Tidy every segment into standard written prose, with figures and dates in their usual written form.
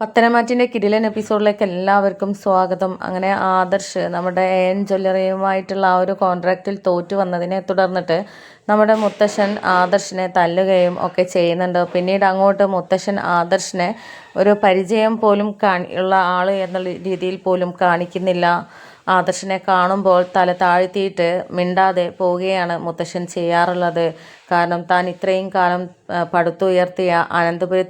പത്തനംതിട്ട കിടിലൻ എപ്പിസോഡിലേക്ക് എല്ലാവർക്കും സ്വാഗതം. അങ്ങനെ ആദർശ് നമ്മുടെ ജ്വല്ലറിയുമായിട്ടുള്ള ആ ഒരു കോൺട്രാക്റ്റിൽ തോറ്റു വന്നതിനെ തുടർന്നിട്ട് നമ്മുടെ മുത്തശ്ശൻ ആദർശിനെ തല്ലുകയും ഒക്കെ ചെയ്യുന്നുണ്ട്. പിന്നീട് അങ്ങോട്ട് മുത്തശ്ശൻ ആദർശിനെ ഒരു പരിചയം പോലും ഉള്ള ആൾ എന്നുള്ള രീതിയിൽ പോലും കാണിക്കുന്നില്ല. ആദർശിനെ കാണുമ്പോൾ തല താഴ്ത്തിയിട്ട് മിണ്ടാതെ പോവുകയാണ് മുത്തശ്ശൻ ചെയ്യാറുള്ളത്. കാരണം താൻ ഇത്രയും കാലം പടുത്തുയർത്തിയ അനന്തപുരി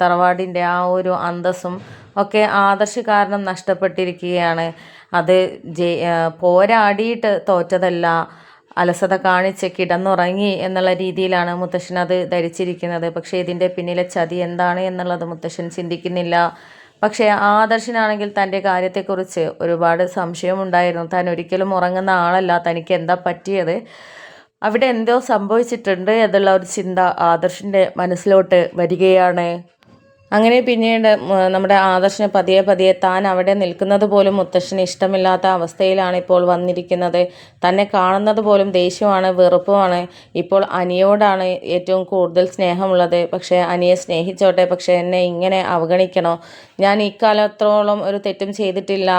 തറവാടിൻ്റെ ആ ഒരു അന്തസ്സും ഒക്കെ ആദർശ് കാരണം നഷ്ടപ്പെട്ടിരിക്കുകയാണ്. അത് പോരാടിയിട്ട് തോറ്റതല്ല, അലസത കാണിച്ച് കിടന്നുറങ്ങി എന്നുള്ള രീതിയിലാണ് മുത്തശ്ശൻ അത് ധരിച്ചിരിക്കുന്നത്. പക്ഷേ ഇതിൻ്റെ പിന്നിലെ ചതി എന്താണ് എന്നുള്ളത് മുത്തശ്ശൻ ചിന്തിക്കുന്നില്ല. പക്ഷേ ആദർശനാണെങ്കിൽ തൻ്റെ കാര്യത്തെക്കുറിച്ച് ഒരുപാട് സംശയമുണ്ടായിരുന്നു. താൻ ഒരിക്കലും ഉറങ്ങുന്ന ആളല്ല, തനിക്ക് എന്താ പറ്റിയത്, അവിടെ എന്തോ സംഭവിച്ചിട്ടുണ്ട് എന്നുള്ള ഒരു ചിന്ത ആദർശിൻ്റെ മനസ്സിലോട്ട് വരികയാണ്. അങ്ങനെ പിന്നീട് നമ്മുടെ ആദർശന് പതിയെ പതിയെ താൻ അവിടെ നിൽക്കുന്നത് പോലും മുത്തശ്ശന് ഇഷ്ടമില്ലാത്ത അവസ്ഥയിലാണ് ഇപ്പോൾ വന്നിരിക്കുന്നത്. തന്നെ കാണുന്നത് പോലും ദേഷ്യമാണ്, വെറുപ്പുമാണ്. ഇപ്പോൾ അനിയോടാണ് ഏറ്റവും കൂടുതൽ സ്നേഹമുള്ളത്. പക്ഷേ അനിയെ സ്നേഹിച്ചോട്ടെ, പക്ഷേ എന്നെ ഇങ്ങനെ അവഗണിക്കണോ? ഞാൻ ഇക്കാലത്തോളം ഒരു തെറ്റും ചെയ്തിട്ടില്ല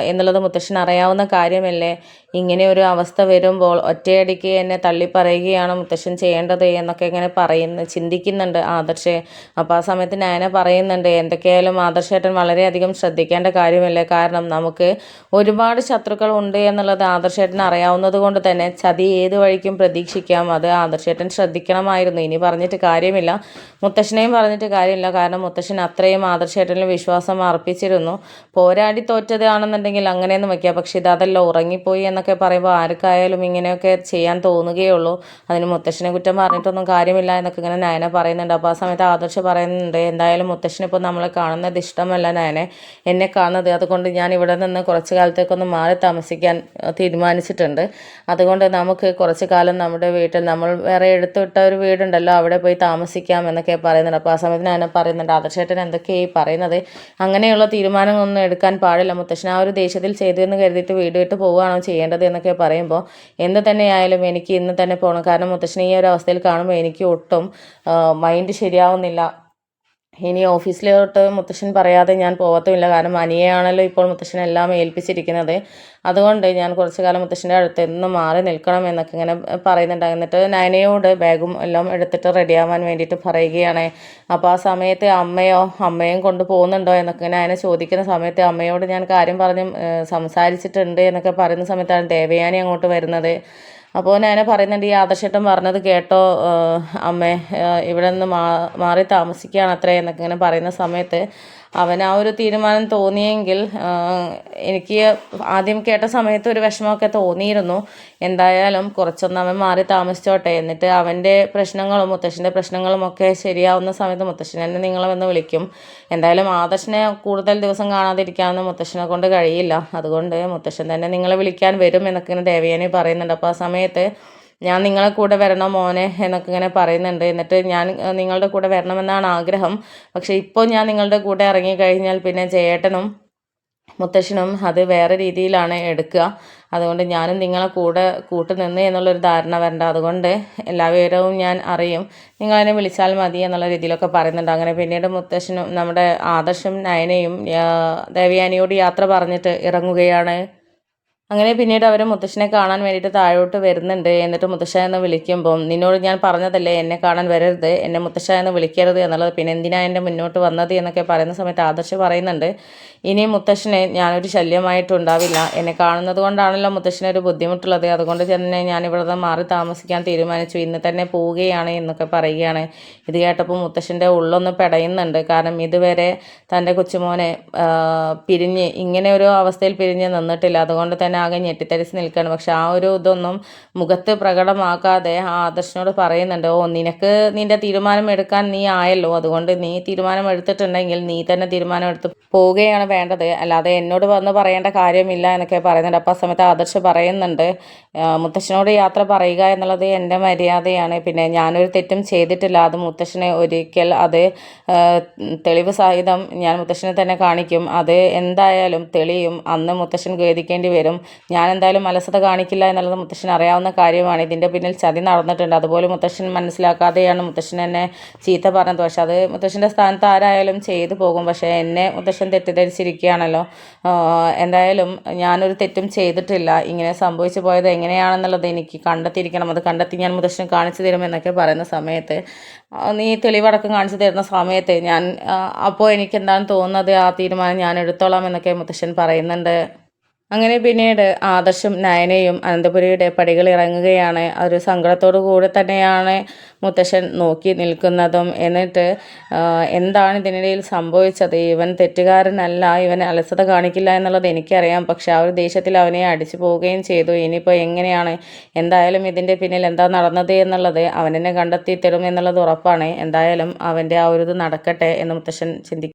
എന്നുള്ളത് മുത്തശ്ശൻ അറിയാവുന്ന കാര്യമല്ലേ. ഇങ്ങനെ ഒരു അവസ്ഥ വരുമ്പോൾ ഒറ്റയടിക്ക് എന്നെ തള്ളിപ്പറയുകയാണ് മുത്തശ്ശൻ ചെയ്യേണ്ടത് എന്നൊക്കെ ഇങ്ങനെ ചിന്തിക്കുന്നുണ്ട് ആദർശ്. അപ്പോൾ ആ സമയത്ത് നയന പറയുന്നുണ്ട്, എന്തൊക്കെയായാലും ആദർശേട്ടൻ വളരെയധികം ശ്രദ്ധിക്കേണ്ട കാര്യമല്ലേ. കാരണം നമുക്ക് ഒരുപാട് ശത്രുക്കൾ ഉണ്ട് എന്നുള്ളത് ആദർശേട്ടൻ അറിയാവുന്നത് കൊണ്ട് തന്നെ ചതി ഏത് വഴിക്കും പ്രതീക്ഷിക്കാം. അത് ആദർശേട്ടൻ ശ്രദ്ധിക്കണമായിരുന്നു. ഇനി പറഞ്ഞിട്ട് കാര്യമില്ല, മുത്തശ്ശനെയും പറഞ്ഞിട്ട് കാര്യമില്ല. കാരണം മുത്തശ്ശൻ അത്രയും ആദർശേട്ടനിൽ വിശ്വാസം അർപ്പിച്ചിരുന്നു. പോരാടി തോറ്റതാണെന്നുണ്ടെങ്കിൽ അങ്ങനെയൊന്നും വയ്ക്കാം. പക്ഷെ ഇതല്ല, ഉറങ്ങിപ്പോയി എന്നൊക്കെ പറയുമ്പോൾ ആർക്കായാലും ഇങ്ങനെയൊക്കെ ചെയ്യാൻ തോന്നുകയുള്ളൂ. അതിന് മുത്തശ്ശനെ കുറ്റം പറഞ്ഞിട്ടൊന്നും കാര്യമില്ല എന്നൊക്കെ ഇങ്ങനെ നയന പറയുന്നുണ്ട്. അപ്പോൾ ആ സമയത്ത് ആദർശ് പറയുന്നുണ്ട്, എന്തായാലും മുത്തശ്ശനിപ്പോൾ നമ്മളെ കാണുന്നത് ഇഷ്ടമല്ല നയനെ, എന്നെ കാണുന്നത്. അതുകൊണ്ട് ഞാൻ ഇവിടെ നിന്ന് കുറച്ച് കാലത്തേക്കൊന്ന് മാറി താമസിക്കാൻ തീരുമാനിച്ചിട്ടുണ്ട്. അതുകൊണ്ട് നമുക്ക് കുറച്ച് കാലം നമ്മുടെ വീട്ടിൽ, നമ്മൾ വേറെ എടുത്തുവിട്ട ഒരു വീടുണ്ടല്ലോ, അവിടെ പോയി താമസിക്കാം എന്നൊക്കെ പറയുന്നുണ്ട്. അപ്പോൾ ആ സമയത്ത് നയന പറയുന്നുണ്ട്, ആദർശേട്ടൻ എന്തൊക്കെയായി പറയുന്നത്, അങ്ങനെയുള്ള തീരുമാനങ്ങളൊന്നും എടുക്കാൻ പാടില്ല. മുത്തശ്ശൻ ആ ഒരു ദേഷ്യത്തിൽ ചെയ്തു എന്ന് കരുതിയിട്ട് വീട് വിട്ട് പോവുകയാണോ ചെയ്യേണ്ടത് എന്നൊക്കെ പറയുമ്പോൾ എന്ത് തന്നെയായാലും എനിക്ക് ഇന്ന് തന്നെ പോകണം. കാരണം മുത്തശ്ശനെ ഈ ഒരു അവസ്ഥയിൽ കാണുമ്പോൾ എനിക്ക് ഒട്ടും മൈൻഡ് ശരിയാവുന്നില്ല. ഇനി ഓഫീസിലോട്ട് മുത്തശ്ശൻ പറയാതെ ഞാൻ പോകത്തുമില്ല. കാരണം അനിയെയാണല്ലോ ഇപ്പോൾ മുത്തശ്ശൻ എല്ലാം ഏൽപ്പിച്ചിരിക്കുന്നത്. അതുകൊണ്ട് ഞാൻ കുറച്ച് കാലം മുത്തശ്ശൻ്റെ അടുത്ത് നിന്ന് മാറി നിൽക്കണം എന്നൊക്കെ ഇങ്ങനെ പറയുന്നുണ്ട്. എന്നിട്ട് നയനയോട് ബാഗും എല്ലാം എടുത്തിട്ട് റെഡിയാവാൻ വേണ്ടിയിട്ട് പറയുകയാണ്. അപ്പോൾ ആ സമയത്ത് അമ്മയും കൊണ്ട് പോകുന്നുണ്ടോ എന്നൊക്കെ നയന ചോദിക്കുന്ന സമയത്ത് അമ്മയോട് ഞാൻ കാര്യം പറഞ്ഞ് സംസാരിച്ചിട്ടുണ്ട് എന്നൊക്കെ പറയുന്ന സമയത്താണ് ദേവയാനി അങ്ങോട്ട് വരുന്നത്. അപ്പോൾ ഞാൻ പറയുന്നുണ്ട്, ഈ ആദർശേട്ടൻ പറഞ്ഞത് കേട്ടോ അമ്മേ, ഇവിടെ നിന്ന് മാറി താമസിക്കുകയാണ് അത്രേ എന്നൊക്കെ ഇങ്ങനെ പറയുന്ന സമയത്ത് അവൻ ആ ഒരു തീരുമാനം തോന്നിയെങ്കിൽ എനിക്ക് ആദ്യം കേട്ട സമയത്ത് ഒരു വിഷമമൊക്കെ തോന്നിയിരുന്നു. എന്തായാലും കുറച്ചൊന്ന് അവൻ മാറി താമസിച്ചോട്ടെ, എന്നിട്ട് അവൻ്റെ പ്രശ്നങ്ങളും മുത്തശ്ശൻ്റെ പ്രശ്നങ്ങളും ഒക്കെ ശരിയാവുന്ന സമയത്ത് മുത്തശ്ശൻ എന്നെ നിങ്ങളെ വന്ന് വിളിക്കും. എന്തായാലും ആദർശനെ കൂടുതൽ ദിവസം കാണാതിരിക്കാമെന്ന് മുത്തശ്ശനെ കൊണ്ട് കഴിയില്ല. അതുകൊണ്ട് മുത്തശ്ശൻ തന്നെ നിങ്ങളെ വിളിക്കാൻ വരും എന്നൊക്കെ ഇങ്ങനെ ദേവയാനി പറയുന്നുണ്ട്. അപ്പോൾ ആ സമയത്ത് ഞാൻ നിങ്ങളെ കൂടെ വരണം മോനെ എന്നൊക്കെ ഇങ്ങനെ പറയുന്നുണ്ട്. എന്നിട്ട് ഞാൻ നിങ്ങളുടെ കൂടെ വരണമെന്നാണ് ആഗ്രഹം. പക്ഷേ ഇപ്പോൾ ഞാൻ നിങ്ങളുടെ കൂടെ ഇറങ്ങിക്കഴിഞ്ഞാൽ പിന്നെ ചേട്ടനും മുത്തശ്ശനും അത് വേറെ രീതിയിലാണ് എടുക്കുക. അതുകൊണ്ട് ഞാനും നിങ്ങളെ കൂടെ കൂട്ടുനിന്ന് എന്നുള്ളൊരു ധാരണ വരണ്ട. അതുകൊണ്ട് എല്ലാ വിവരവും ഞാൻ അറിയും, നിങ്ങളെന്നെ വിളിച്ചാൽ മതി എന്നുള്ള രീതിയിലൊക്കെ പറയുന്നുണ്ട്. അങ്ങനെ പിന്നീട് മുത്തശ്ശനും നമ്മുടെ ആദർശും നയനയും ദേവയാനിയോട് യാത്ര പറഞ്ഞിട്ട് ഇറങ്ങുകയാണ്. അങ്ങനെ പിന്നീട് അവർ മുത്തശ്ശനെ കാണാൻ വേണ്ടിയിട്ട് താഴോട്ട് വരുന്നുണ്ട്. എന്നിട്ട് മുത്തശ്ശ എന്ന് വിളിക്കുമ്പം, നിന്നോട് ഞാൻ പറഞ്ഞതല്ലേ എന്നെ കാണാൻ വരരുത്, എന്നെ മുത്തശ്ശ എന്ന് വിളിക്കരുത് എന്നുള്ളത്, പിന്നെ എന്തിനാ എൻ്റെ മുന്നോട്ട് വന്നത് എന്നൊക്കെ പറയുന്ന സമയത്ത് ആദർശ് പറയുന്നുണ്ട്, ഇനി മുത്തശ്ശനെ ഞാനൊരു ശല്യമായിട്ടുണ്ടാവില്ല, എന്നെ കാണുന്നത് കൊണ്ടാണല്ലോ മുത്തശ്ശനൊരു ബുദ്ധിമുട്ടുള്ളത്, അതുകൊണ്ട് തന്നെ ഞാനിവിടെ നിന്ന് മാറി താമസിക്കാൻ തീരുമാനിച്ചു, ഇന്ന് തന്നെ പോവുകയാണ് എന്നൊക്കെ പറയുകയാണ്. ഇത് കേട്ടപ്പോൾ മുത്തശ്ശൻ്റെ ഉള്ളൊന്ന് പെടയുന്നുണ്ട്. കാരണം ഇതുവരെ തൻ്റെ കൊച്ചുമോനെ ഇങ്ങനെ ഒരു അവസ്ഥയിൽ പിരിഞ്ഞ് നിന്നിട്ടില്ല. അതുകൊണ്ട് തന്നെ ആകെ ഞെട്ടിത്തരിച്ച് നിൽക്കുകയാണ്. പക്ഷെ ആ ഒരു ഇതൊന്നും മുഖത്ത് പ്രകടമാക്കാതെ ആ ആദർശനോട് പറയുന്നുണ്ട്, നിനക്ക് നിൻ്റെ തീരുമാനം എടുക്കാൻ നീ ആയല്ലോ, അതുകൊണ്ട് നീ തീരുമാനം എടുത്തിട്ടുണ്ടെങ്കിൽ നീ തന്നെ തീരുമാനം എടുത്ത് പോവുകയാണ് വേണ്ടത്, അല്ലാതെ എന്നോട് വന്ന് പറയേണ്ട കാര്യമില്ല എന്നൊക്കെ പറയുന്നുണ്ട്. അപ്പോൾ ആ സമയത്ത് ആദർശ് പറയുന്നുണ്ട്, മുത്തശ്ശനോട് യാത്ര പറയുക എന്നുള്ളത് എൻ്റെ മര്യാദയാണ്, പിന്നെ ഞാനൊരു തെറ്റും ചെയ്തിട്ടില്ല, അത് മുത്തശ്ശനെ ഒരിക്കൽ അത് തെളിവ് സഹിതം ഞാൻ മുത്തശ്ശനെ തന്നെ കാണിക്കും, അത് എന്തായാലും തെളിയും, അന്ന് മുത്തശ്ശൻ ഖേദിക്കേണ്ടി വരും. ഞാൻ എന്തായാലും അലസത കാണിക്കില്ല എന്നുള്ളത് മുത്തശ്ശൻ അറിയാവുന്ന കാര്യമാണ്. ഇതിൻ്റെ പിന്നിൽ ചതി നടന്നിട്ടുണ്ട്. അതുപോലെ മുത്തശ്ശൻ മനസ്സിലാക്കാതെയാണ് മുത്തശ്ശൻ എന്നെ ചീത്ത പറഞ്ഞത്. പക്ഷെ അത് മുത്തശ്ശൻ്റെ സ്ഥാനത്ത് ആരായാലും ചെയ്തു പോകും. പക്ഷേ എന്നെ മുത്തശ്ശൻ തെറ്റിദ്ധരിച്ചിരിക്കുകയാണല്ലോ. എന്തായാലും ഞാനൊരു തെറ്റും ചെയ്തിട്ടില്ല. ഇങ്ങനെ സംഭവിച്ചു പോയത് എങ്ങനെയാണെന്നുള്ളത് എനിക്ക് കണ്ടെത്തിയിരിക്കണം. അത് കണ്ടെത്തി ഞാൻ മുത്തശ്ശൻ കാണിച്ചു തരുമെന്നൊക്കെ പറയുന്ന സമയത്ത്, നീ തെളിവടക്കം കാണിച്ചു തരുന്ന സമയത്ത് ഞാൻ അപ്പോൾ എനിക്ക് എന്താണ് തോന്നുന്നത് ആ തീരുമാനം ഞാൻ എടുത്തോളാം എന്നൊക്കെ മുത്തശ്ശൻ പറയുന്നുണ്ട്. അങ്ങനെ പിന്നീട് ആദർശും നയനയും അനന്തപുരിയുടെ പടികൾ ഇറങ്ങുകയാണ്. ഒരു സങ്കടത്തോടു കൂടെ തന്നെയാണ് മുത്തശ്ശൻ നോക്കി നിൽക്കുന്നതും. എന്നിട്ട് എന്താണ് ഇതിനിടയിൽ സംഭവിച്ചത്, ഇവൻ തെറ്റുകാരനല്ല, ഇവൻ അലസത കാണിക്കില്ല എന്നുള്ളത് എനിക്കറിയാം. പക്ഷെ ആ ഒരു ദേഷ്യത്തിൽ അവനെ അടിച്ചു പോവുകയും ചെയ്തു. ഇനിയിപ്പോൾ എങ്ങനെയാണ്, എന്തായാലും ഇതിൻ്റെ പിന്നിൽ എന്താ നടന്നത് എന്നുള്ളത് അവൻ എന്നെ കണ്ടെത്തി തരും എന്നുള്ളത് ഉറപ്പാണ്. എന്തായാലും അവൻ്റെ ആ ഒരു ഇത് നടക്കട്ടെ എന്ന് മുത്തശ്ശൻ ചിന്തിക്കും.